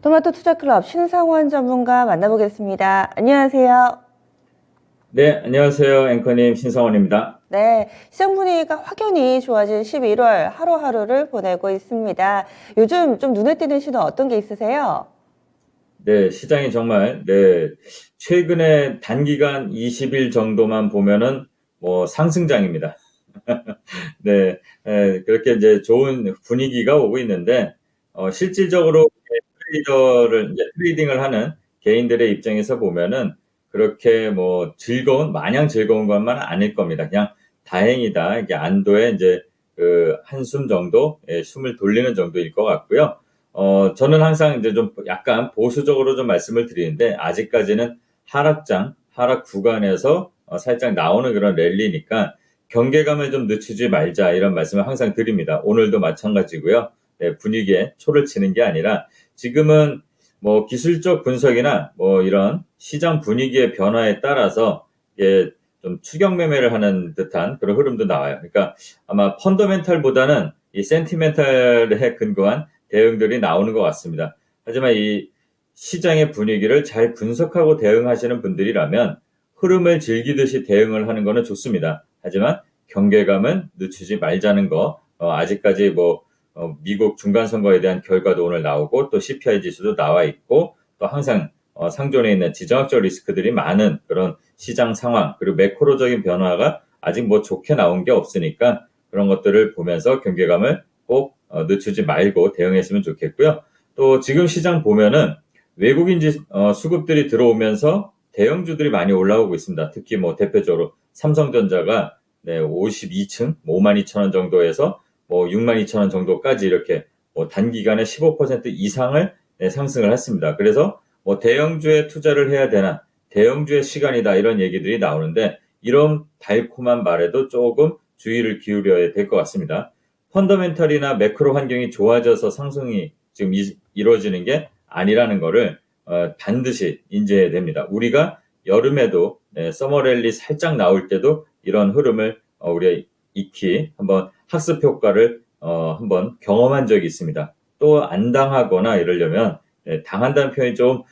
토마토 투자클럽 신상원 전문가 만나보겠습니다. 안녕하세요. 네, 안녕하세요. 앵커님 신성원입니다. 네, 시장 분위기가 확연히 좋아진 11월 하루하루를 보내고 있습니다. 요즘 좀 눈에 띄는 신호 어떤 게 있으세요? 네, 시장이 정말, 최근에 단기간 20일 정도만 보면은 상승장입니다. 네, 그렇게 이제 좋은 분위기가 오고 있는데, 실질적으로 트레이딩을 하는 개인들의 입장에서 보면은 그렇게 마냥 즐거운 것만 아닐 겁니다. 그냥 다행이다. 이게 안도의 이제 그 한숨 정도, 숨을 돌리는 정도일 것 같고요. 저는 항상 이제 좀 약간 보수적으로 좀 말씀을 드리는데, 아직까지는 하락 구간에서 살짝 나오는 그런 랠리니까 경계감을 좀 늦추지 말자 이런 말씀을 항상 드립니다. 오늘도 마찬가지고요. 네, 분위기에 초를 치는 게 아니라 지금은 기술적 분석이나 이런 시장 분위기의 변화에 따라서 이게 좀 추격 매매를 하는 듯한 그런 흐름도 나와요. 그러니까 아마 펀더멘탈보다는 이 센티멘탈에 근거한 대응들이 나오는 것 같습니다. 하지만 이 시장의 분위기를 잘 분석하고 대응하시는 분들이라면 흐름을 즐기듯이 대응을 하는 거는 좋습니다. 하지만 경계감은 늦추지 말자는 거, 아직까지 미국 중간선거에 대한 결과도 오늘 나오고 또 CPI 지수도 나와 있고 또 항상 상존에 있는 지정학적 리스크들이 많은 그런 시장 상황 그리고 매크로적인 변화가 아직 좋게 나온 게 없으니까 그런 것들을 보면서 경계감을 꼭 늦추지 말고 대응했으면 좋겠고요. 또 지금 시장 보면은 외국인 수급들이 들어오면서 대형주들이 많이 올라오고 있습니다. 특히 대표적으로 삼성전자가 52층, 52,000원 정도에서 62,000원 정도까지 이렇게 단기간에 15% 이상을 상승을 했습니다. 그래서 대형주에 투자를 해야 되나, 대형주의 시간이다 이런 얘기들이 나오는데 이런 달콤한 말에도 조금 주의를 기울여야 될 것 같습니다. 펀더멘털이나 매크로 환경이 좋아져서 상승이 지금 이루어지는 게 아니라는 거를 반드시 인지해야 됩니다. 우리가 여름에도 서머랠리 살짝 나올 때도 이런 흐름을 우리가 익히 한번 학습 효과를 한번 경험한 적이 있습니다. 또 안 당하거나 이러려면 당한다는 표현이 좀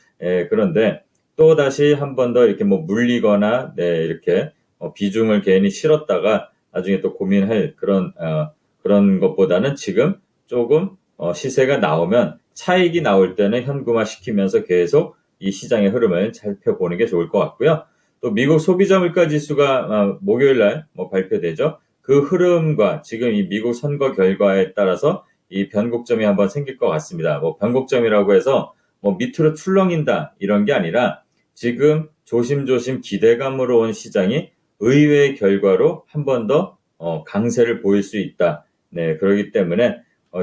그런데 또 다시 한 번 더 이렇게 물리거나 이렇게 비중을 괜히 실었다가 나중에 또 고민할 그런 것보다는 지금 조금 시세가 나오면 차익이 나올 때는 현금화 시키면서 계속 이 시장의 흐름을 살펴보는 게 좋을 것 같고요. 또 미국 소비자 물가 지수가 목요일 날 발표되죠. 그 흐름과 지금 이 미국 선거 결과에 따라서 이 변곡점이 한번 생길 것 같습니다. 변곡점이라고 해서 밑으로 출렁인다 이런 게 아니라 지금 조심조심 기대감으로 온 시장이 의외의 결과로 한 번 더 강세를 보일 수 있다. 네, 그렇기 때문에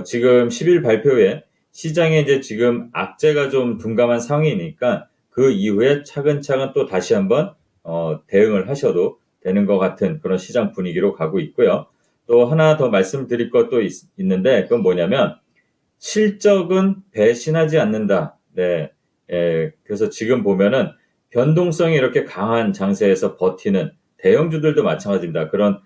지금 10일 발표에 시장에 이제 지금 악재가 좀 둔감한 상황이니까 그 이후에 차근차근 또 다시 한번 대응을 하셔도 되는 것 같은 그런 시장 분위기로 가고 있고요. 또 하나 더 말씀드릴 것도 있는데 그건 뭐냐면 실적은 배신하지 않는다. 네, 그래서 지금 보면은 변동성이 이렇게 강한 장세에서 버티는 대형주들도 마찬가지입니다. 그런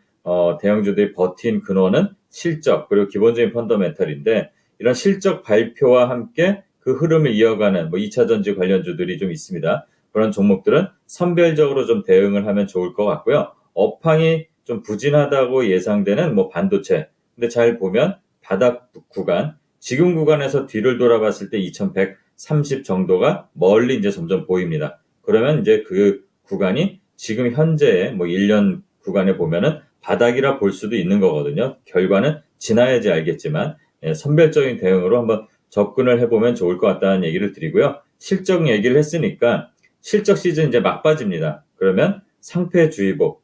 대형주들이 버틴 근원은 실적 그리고 기본적인 펀더멘털인데 이런 실적 발표와 함께 그 흐름을 이어가는 2차 전지 관련주들이 좀 있습니다. 그런 종목들은 선별적으로 좀 대응을 하면 좋을 것 같고요. 업황이 좀 부진하다고 예상되는 반도체. 근데 잘 보면 바닥 구간, 지금 구간에서 뒤를 돌아봤을 때 2130 정도가 멀리 이제 점점 보입니다. 그러면 이제 그 구간이 지금 현재의 1년 구간에 보면은 바닥이라 볼 수도 있는 거거든요. 결과는 지나야지 알겠지만 선별적인 대응으로 한번 접근을 해보면 좋을 것 같다는 얘기를 드리고요. 실적 얘기를 했으니까 실적 시즌 이제 막바지입니다. 그러면 상패주의보,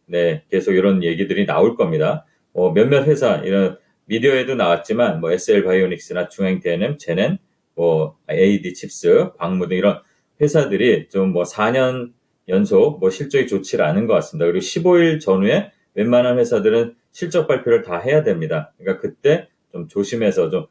계속 이런 얘기들이 나올 겁니다. 몇몇 회사, 이런 미디어에도 나왔지만, SL 바이오닉스나 중앙대는, 제넨, AD 칩스, 광무 등 이런 회사들이 좀 4년 연속 실적이 좋지 않은 것 같습니다. 그리고 15일 전후에 웬만한 회사들은 실적 발표를 다 해야 됩니다. 그러니까 그때 좀 조심해서 좀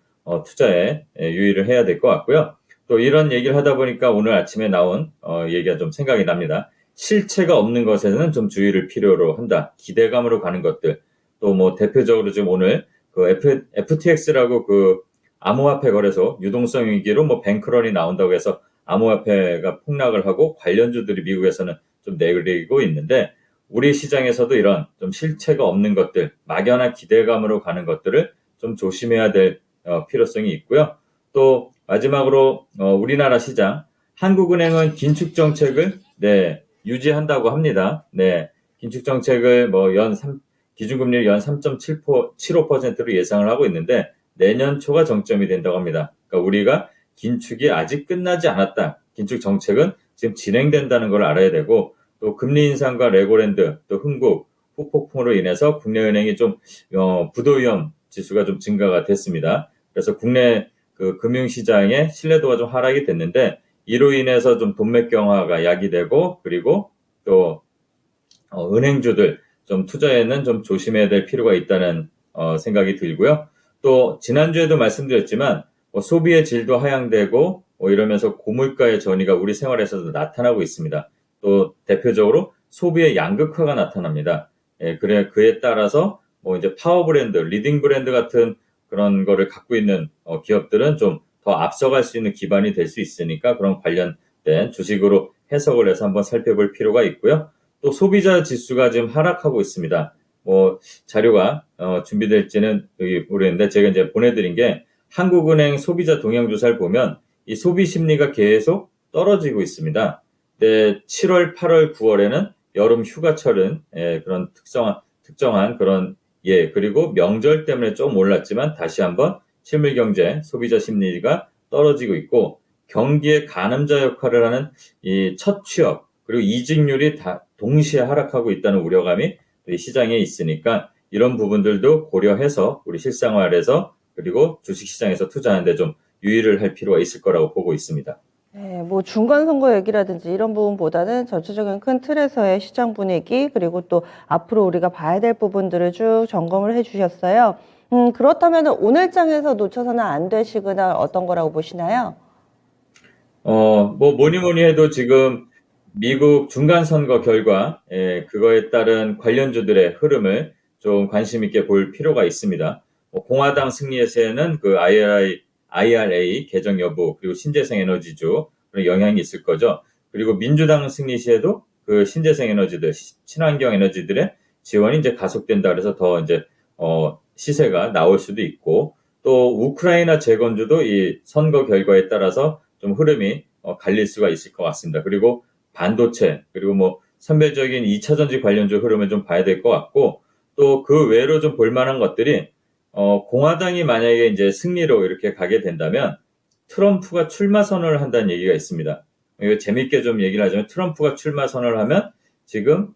투자에 유의를 해야 될 것 같고요. 또 이런 얘기를 하다 보니까 오늘 아침에 나온 얘기가 좀 생각이 납니다. 실체가 없는 것에는 좀 주의를 필요로 한다. 기대감으로 가는 것들. 또 대표적으로 지금 오늘 그 FTX라고 그 암호화폐 거래소 유동성 위기로 뭐 뱅크런이 나온다고 해서 암호화폐가 폭락을 하고 관련주들이 미국에서는 좀 내리고 있는데 우리 시장에서도 이런 좀 실체가 없는 것들, 막연한 기대감으로 가는 것들을 좀 조심해야 될 필요성이 있고요. 또 마지막으로 우리나라 시장 한국은행은 긴축 정책을 유지한다고 합니다. 긴축 정책을 기준금리를 연 3.75%로 예상을 하고 있는데 내년 초가 정점이 된다고 합니다. 그러니까 우리가 긴축이 아직 끝나지 않았다. 긴축 정책은 지금 진행된다는 걸 알아야 되고 또 금리 인상과 레고랜드 또 흥국 후폭풍으로 인해서 국내은행이 좀 부도 위험 지수가 좀 증가가 됐습니다. 그래서 국내 그 금융시장의 신뢰도가 좀 하락이 됐는데 이로 인해서 좀 돈맥 경화가 야기되고 그리고 또 은행주들 좀 투자에는 좀 조심해야 될 필요가 있다는 생각이 들고요. 또 지난주에도 말씀드렸지만 소비의 질도 하향되고 이러면서 고물가의 전이가 우리 생활에서도 나타나고 있습니다. 또 대표적으로 소비의 양극화가 나타납니다. 그에 따라서 이제 파워 브랜드, 리딩 브랜드 같은 그런 거를 갖고 있는 기업들은 좀 더 앞서갈 수 있는 기반이 될 수 있으니까 그런 관련된 주식으로 해석을 해서 한번 살펴볼 필요가 있고요. 또 소비자 지수가 지금 하락하고 있습니다. 자료가 준비될지는 모르겠는데 제가 이제 보내드린 게 한국은행 소비자 동향조사를 보면 이 소비 심리가 계속 떨어지고 있습니다. 7월, 8월, 9월에는 여름 휴가철은 그런 특정한 그런 그리고 명절 때문에 좀 올랐지만 다시 한번 실물 경제 소비자 심리가 떨어지고 있고 경기의 가늠자 역할을 하는 이 첫 취업 그리고 이직률이 다 동시에 하락하고 있다는 우려감이 시장에 있으니까 이런 부분들도 고려해서 우리 실생활에서 그리고 주식시장에서 투자하는데 좀 유의를 할 필요가 있을 거라고 보고 있습니다. 네, 뭐 중간 선거 얘기라든지 이런 부분보다는 전체적인 큰 틀에서의 시장 분위기 그리고 또 앞으로 우리가 봐야 될 부분들을 쭉 점검을 해주셨어요. 그렇다면 오늘 장에서 놓쳐서는 안 될 시그널 어떤 거라고 보시나요? 뭐니 해도 지금 미국 중간선거 결과, 그거에 따른 관련주들의 흐름을 좀 관심 있게 볼 필요가 있습니다. 공화당 승리의 세에는 그 IRA 개정 여부, 그리고 신재생 에너지주, 그런 영향이 있을 거죠. 그리고 민주당 승리 시에도 그 신재생 에너지들, 친환경 에너지들의 지원이 이제 가속된다 그래서 더 이제, 시세가 나올 수도 있고, 또 우크라이나 재건주도 이 선거 결과에 따라서 좀 흐름이 갈릴 수가 있을 것 같습니다. 그리고 반도체, 그리고 선별적인 2차 전지 관련주 흐름을 좀 봐야 될 것 같고, 또 그 외로 좀 볼만한 것들이, 공화당이 만약에 이제 승리로 이렇게 가게 된다면, 트럼프가 출마 선언을 한다는 얘기가 있습니다. 이거 재밌게 좀 얘기를 하자면, 트럼프가 출마 선언을 하면, 지금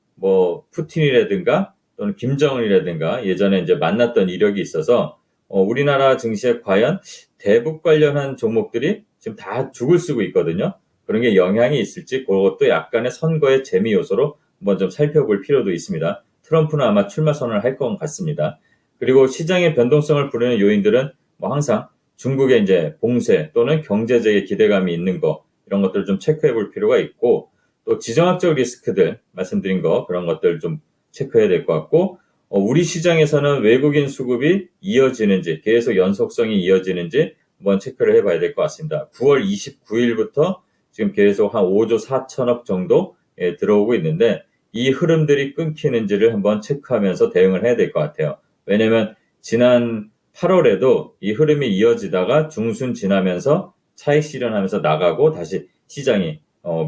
푸틴이라든가, 또는 김정은이라든가, 예전에 이제 만났던 이력이 있어서, 우리나라 증시에 과연 대북 관련한 종목들이 지금 다 죽을 쓰고 있거든요. 그런 게 영향이 있을지 그것도 약간의 선거의 재미 요소로 한번 좀 살펴볼 필요도 있습니다. 트럼프는 아마 출마 선언을 할 것 같습니다. 그리고 시장의 변동성을 부르는 요인들은 항상 중국의 이제 봉쇄 또는 경제적인 기대감이 있는 거 이런 것들을 좀 체크해 볼 필요가 있고 또 지정학적 리스크들 말씀드린 거 그런 것들 좀 체크해야 될 것 같고 우리 시장에서는 외국인 수급이 이어지는지 계속 연속성이 이어지는지 한번 체크를 해봐야 될 것 같습니다. 9월 29일부터 지금 계속 한 5조 4천억 정도 들어오고 있는데 이 흐름들이 끊기는지를 한번 체크하면서 대응을 해야 될 것 같아요. 왜냐하면 지난 8월에도 이 흐름이 이어지다가 중순 지나면서 차익 실현하면서 나가고 다시 시장이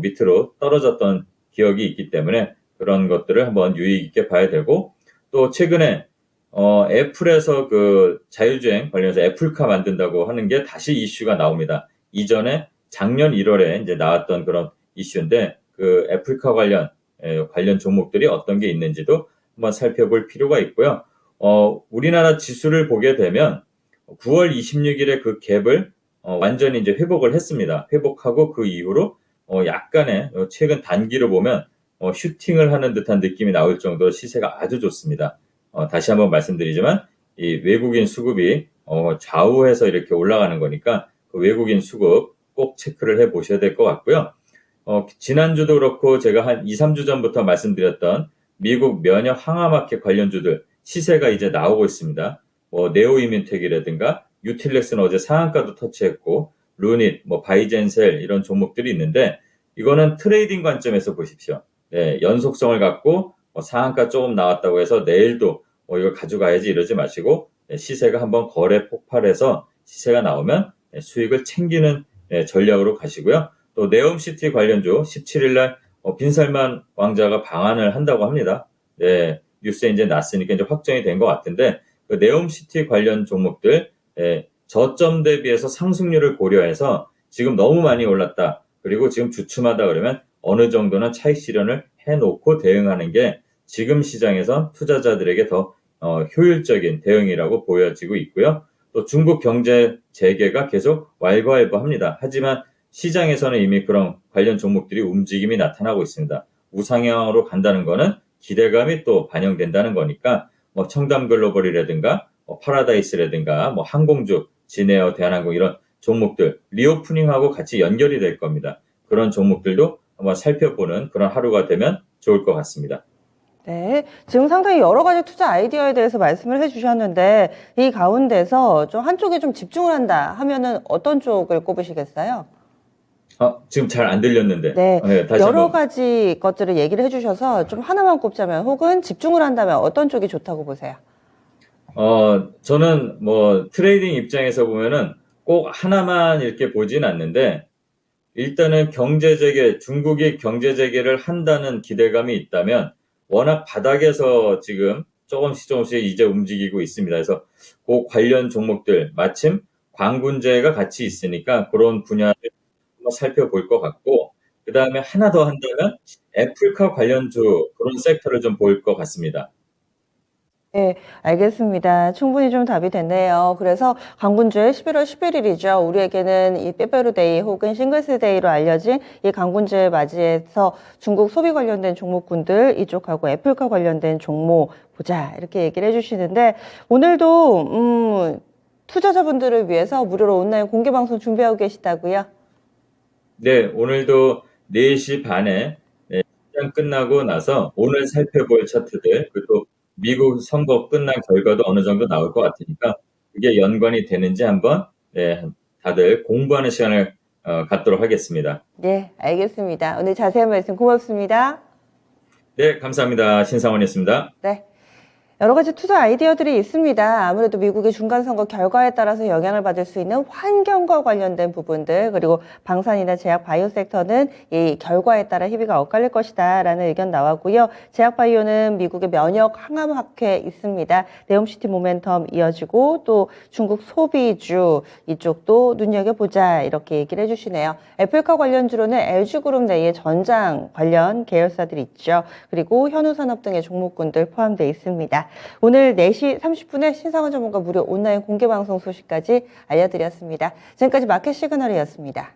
밑으로 떨어졌던 기억이 있기 때문에 그런 것들을 한번 유의 깊게 봐야 되고 또 최근에 애플에서 그 자율주행 관련해서 애플카 만든다고 하는 게 다시 이슈가 나옵니다. 이전에 작년 1월에 이제 나왔던 그런 이슈인데 그 애플카 관련 종목들이 어떤 게 있는지도 한번 살펴볼 필요가 있고요. 우리나라 지수를 보게 되면 9월 26일에 그 갭을 완전히 이제 회복을 했습니다. 회복하고 그 이후로 약간의 최근 단기로 보면 슈팅을 하는 듯한 느낌이 나올 정도로 시세가 아주 좋습니다. 다시 한번 말씀드리지만 이 외국인 수급이 좌우해서 이렇게 올라가는 거니까 그 외국인 수급 꼭 체크를 해 보셔야 될 것 같고요. 지난주도 그렇고 제가 한 2, 3주 전부터 말씀드렸던 미국 면역 항암마켓 관련주들 시세가 이제 나오고 있습니다. 네오이뮨텍이라든가 유틸렉스는 어제 상한가도 터치했고, 루닛, 뭐 바이젠셀 이런 종목들이 있는데 이거는 트레이딩 관점에서 보십시오. 네, 연속성을 갖고 상한가 조금 나왔다고 해서 내일도 이거 가져가야지 이러지 마시고 시세가 한번 거래 폭발해서 시세가 나오면 수익을 챙기는 전략으로 가시고요. 또 네옴시티 관련주 17일 날 빈살만 왕자가 방한을 한다고 합니다. 네, 뉴스에 이제 났으니까 이제 확정이 된 것 같은데 그 네옴시티 관련 종목들 저점 대비해서 상승률을 고려해서 지금 너무 많이 올랐다. 그리고 지금 주춤하다 그러면 어느 정도는 차익 실현을 해놓고 대응하는 게 지금 시장에서 투자자들에게 더 효율적인 대응이라고 보여지고 있고요. 또 중국 경제 재개가 계속 왈가왈부합니다. 하지만 시장에서는 이미 그런 관련 종목들이 움직임이 나타나고 있습니다. 우상향으로 간다는 거는 기대감이 또 반영된다는 거니까 뭐 청담글로벌이라든가 파라다이스라든가 뭐 항공주, 진에어, 대한항공 이런 종목들 리오프닝하고 같이 연결이 될 겁니다. 그런 종목들도 한번 살펴보는 그런 하루가 되면 좋을 것 같습니다. 네, 지금 상당히 여러 가지 투자 아이디어에 대해서 말씀을 해주셨는데 이 가운데서 좀 한쪽에 좀 집중을 한다 하면은 어떤 쪽을 꼽으시겠어요? 지금 잘 안 들렸는데. 네, 다시 여러 한번. 가지 것들을 얘기를 해주셔서 좀 하나만 꼽자면 혹은 집중을 한다면 어떤 쪽이 좋다고 보세요? 저는 뭐 트레이딩 입장에서 보면은 꼭 하나만 이렇게 보진 않는데 일단은 경제재개, 중국이 경제재개를 한다는 기대감이 있다면 워낙 바닥에서 지금 조금씩 이제 움직이고 있습니다. 그래서 그 관련 종목들, 마침 광군제가 같이 있으니까 그런 분야를 한번 살펴볼 것 같고, 그 다음에 하나 더 한다면 애플카 관련주 그런 섹터를 좀 볼 것 같습니다. 네, 알겠습니다. 충분히 좀 답이 됐네요. 그래서 강군주의 11월 11일이죠. 우리에게는 이 빼빼로데이 혹은 싱글스데이로 알려진 이 강군주에 맞이해서 중국 소비 관련된 종목군들 이쪽하고 애플카 관련된 종목 보자 이렇게 얘기를 해주시는데 오늘도 투자자분들을 위해서 무료로 온라인 공개 방송 준비하고 계시다고요? 네, 오늘도 4시 반에 시장 끝나고 나서 오늘 살펴볼 차트들, 그리고 미국 선거 끝난 결과도 어느 정도 나올 것 같으니까 그게 연관이 되는지 한번 다들 공부하는 시간을 갖도록 하겠습니다. 네, 알겠습니다. 오늘 자세한 말씀 고맙습니다. 네, 감사합니다. 신상원이었습니다. 네. 여러 가지 투자 아이디어들이 있습니다. 아무래도 미국의 중간선거 결과에 따라서 영향을 받을 수 있는 환경과 관련된 부분들, 그리고 방산이나 제약 바이오 섹터는 이 결과에 따라 희비가 엇갈릴 것이다 라는 의견 나왔고요. 제약 바이오는 미국의 면역 항암학회 있습니다. 네옴시티 모멘텀 이어지고 또 중국 소비주 이쪽도 눈여겨보자 이렇게 얘기를 해주시네요. 애플카 관련주로는 LG그룹 내의 전장 관련 계열사들이 있죠. 그리고 현우산업 등의 종목군들 포함되어 있습니다. 오늘 4시 30분에 신상원 전문가 무료 온라인 공개방송 소식까지 알려드렸습니다. 지금까지 마켓 시그널이었습니다.